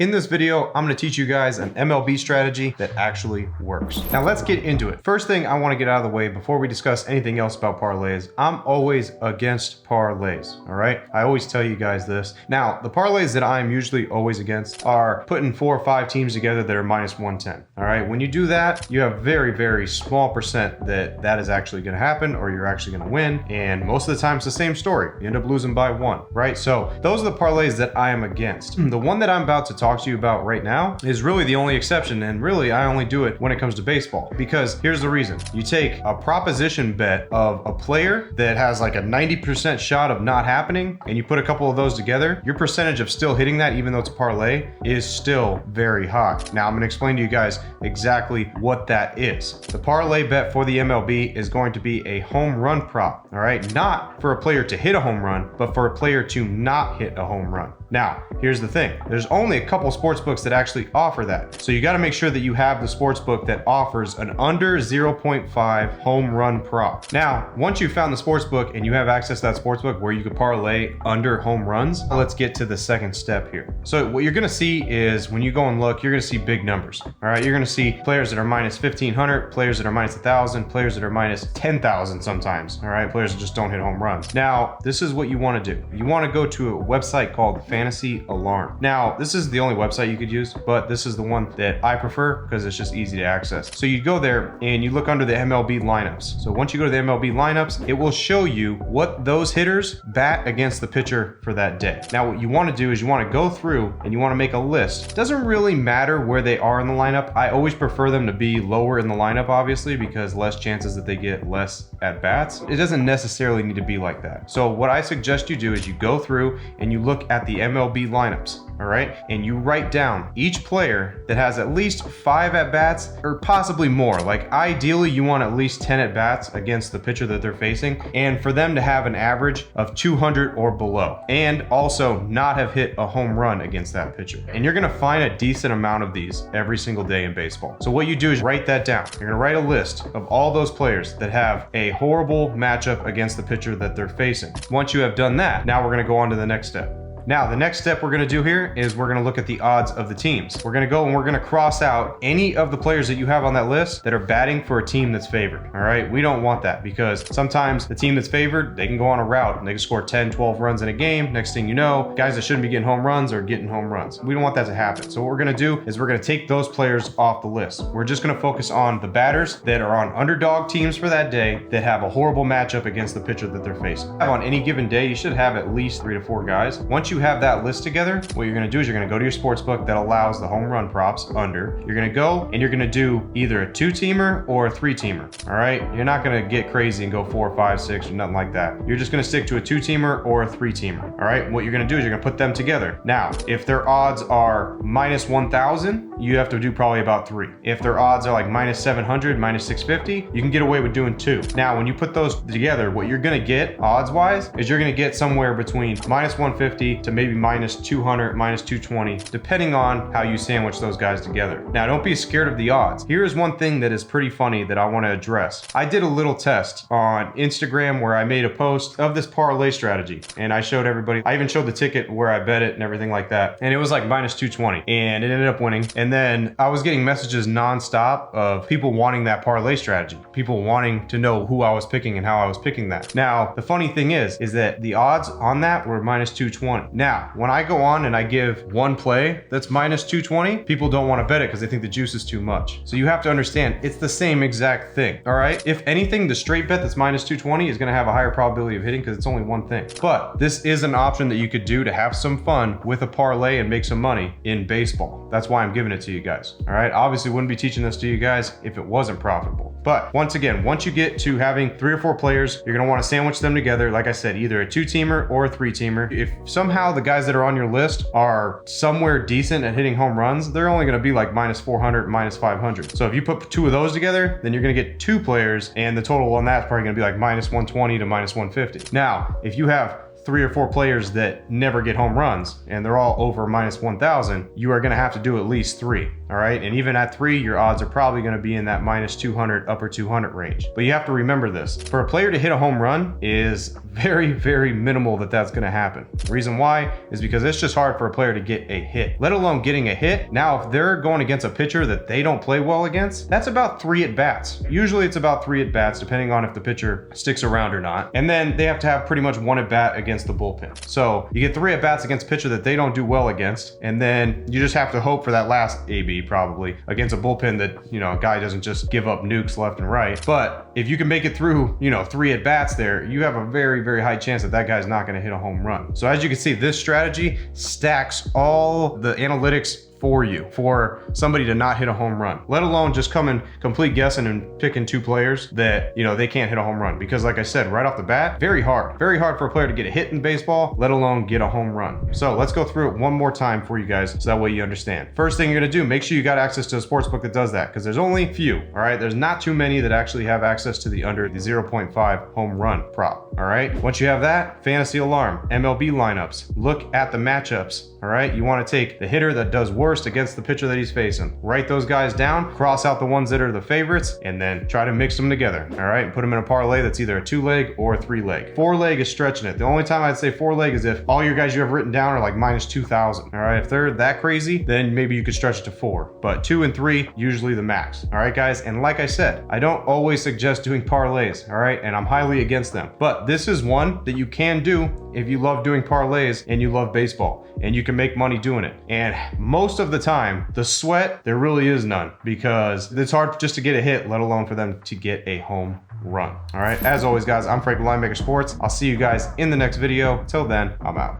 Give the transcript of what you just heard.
In this video, I'm going to teach you guys an MLB strategy that actually works. Now let's get into it. First thing I want to get out of the way before we discuss anything else about parlays, I'm always against parlays, all right? I always tell you guys this. Now, the parlays that I'm usually always against are putting 4 or 5 teams together that are minus 110, all right? When you do that, you have very, very small percent that is actually going to happen or you're actually going to win. And most of the time it's the same story. You end up losing by 1, right? So those are the parlays that I am against. The one that I'm about to talk to you about right now is really the only exception, and really I only do it when it comes to baseball, because here's the reason. You take a proposition bet of a player that has like a 90% shot of not happening, and you put a couple of those together, your percentage of still hitting that, even though it's a parlay, is still very high. Now I'm going to explain to you guys exactly what that is. The parlay bet for the MLB is going to be a home run prop, all right? Not for a player to hit a home run, but for a player to not hit a home run. Now, here's the thing. There's only a couple sports books that actually offer that. So you got to make sure that you have the sports book that offers an under 0.5 home run prop. Now, once you've found the sports book and you have access to that sports book where you could parlay under home runs, let's get to the second step here. So what you're going to see is when you go and look, you're going to see big numbers. All right. You're going to see players that are minus 1,500, players that are minus 1,000, players that are minus 10,000 sometimes. All right. Players that just don't hit home runs. Now, this is what you want to do. You want to go to a website called Fantasy Alarm. Now, this is the only website you could use, but this is the one that I prefer because it's just easy to access. So you go there and you look under the MLB lineups. So once you go to the MLB lineups, it will show you what those hitters bat against the pitcher for that day. Now, what you want to do is you want to go through and you want to make a list. It doesn't really matter where they are in the lineup. I always prefer them to be lower in the lineup, obviously, because less chances that they get less at bats. It doesn't necessarily need to be like that. So what I suggest you do is you go through and you look at the MLB lineups, all right? And you write down each player that has at least 5 at-bats or possibly more. Like ideally you want at least 10 at-bats against the pitcher that they're facing, and for them to have an average of 200 or below, and also not have hit a home run against that pitcher. And you're gonna find a decent amount of these every single day in baseball. So what you do is write that down. You're gonna write a list of all those players that have a horrible matchup against the pitcher that they're facing. Once you have done that, now we're gonna go on to the next step. Now, the next step we're going to do here is we're going to look at the odds of the teams. We're going to go and we're going to cross out any of the players that you have on that list that are batting for a team that's favored. All right. We don't want that because sometimes the team that's favored, they can go on a route and they can score 10, 12 runs in a game. Next thing you know, guys that shouldn't be getting home runs are getting home runs. We don't want that to happen. So what we're going to do is we're going to take those players off the list. We're just going to focus on the batters that are on underdog teams for that day that have a horrible matchup against the pitcher that they're facing. On any given day, you should have at least 3 to 4 guys. Once you have that list together, what you're going to do is you're going to go to your sports book that allows the home run props under. You're going to go and you're going to do either a 2-teamer or a 3-teamer. All right. You're not going to get crazy and go 4, 5, 6 or nothing like that. You're just going to stick to a 2-teamer or a 3-teamer. All right. What you're going to do is you're going to put them together. Now, if their odds are minus 1,000, you have to do probably about 3. If their odds are like minus 700, minus 650, you can get away with doing 2. Now, when you put those together, what you're going to get odds wise is you're going to get somewhere between minus 150 to maybe minus 200, minus 220, depending on how you sandwich those guys together. Now, don't be scared of the odds. Here's one thing that is pretty funny that I want to address. I did a little test on Instagram where I made a post of this parlay strategy, and I showed everybody. I even showed the ticket where I bet it and everything like that, and it was like minus 220, and it ended up winning. And then I was getting messages nonstop of people wanting that parlay strategy, people wanting to know who I was picking and how I was picking that. Now, the funny thing is that the odds on that were minus 220. Now, when I go on and I give one play that's minus 220, people don't want to bet it because they think the juice is too much. So you have to understand it's the same exact thing. All right. If anything, the straight bet that's minus 220 is going to have a higher probability of hitting because it's only one thing. But this is an option that you could do to have some fun with a parlay and make some money in baseball. That's why I'm giving it to you guys. All right. Obviously, wouldn't be teaching this to you guys if it wasn't profitable. But once again, once you get to having 3 or 4 players, you're going to want to sandwich them together. Like I said, either a 2-teamer or a 3-teamer. If somehow the guys that are on your list are somewhere decent at hitting home runs, they're only going to be like minus 400, minus 500. So if you put 2 of those together, then you're going to get 2 players, and the total on that is probably going to be like minus 120 to minus 150. Now, if you have 3 or 4 players that never get home runs and they're all over minus 1,000, you are going to have to do at least 3. all right? And even at 3, your odds are probably gonna be in that minus 200, upper 200 range. But you have to remember this. For a player to hit a home run is very, very minimal that's gonna happen. The reason why is because it's just hard for a player to get a hit, let alone getting a hit. Now, if they're going against a pitcher that they don't play well against, that's about 3 at-bats. Usually it's about 3 at-bats, depending on if the pitcher sticks around or not. And then they have to have pretty much 1 at-bat against the bullpen. So you get 3 at-bats against a pitcher that they don't do well against, and then you just have to hope for that last AB probably against a bullpen that, a guy doesn't just give up nukes left and right. But if you can make it through, 3 at-bats there, you have a very, very high chance that that guy's not going to hit a home run. So as you can see, this strategy stacks all the analytics for you for somebody to not hit a home run, let alone just come and complete guessing and picking 2 players that, they can't hit a home run. Because like I said, right off the bat, very hard for a player to get a hit in baseball, let alone get a home run. So let's go through it one more time for you guys so that way you understand. First thing you're gonna do, make sure you got access to a sports book that does that, because there's only a few, all right? There's not too many that actually have access to the under the 0.5 home run prop, all right? Once you have that, fantasy alarm, MLB lineups, look at the matchups, all right? You wanna take the hitter that does worst against the pitcher that he's facing. Write those guys down, cross out the ones that are the favorites, and then try to mix them together, all right? And put them in a parlay that's either a 2-leg or a 3-leg. 4-leg is stretching it. The only time I'd say 4-leg is if all your guys you have written down are like minus 2,000, all right? If they're that crazy, then maybe you could stretch it to 4. But 2 and 3, usually the max, all right, guys? And like I said, I don't always suggest doing parlays, all right? And I'm highly against them. But this is one that you can do if you love doing parlays and you love baseball, and you can make money doing it. And most of the time, the sweat, there really is none, because it's hard just to get a hit, let alone for them to get a home run. All right, as always, guys, I'm Frank with Linemaker Sports. I'll see you guys in the next video. Till then, I'm out.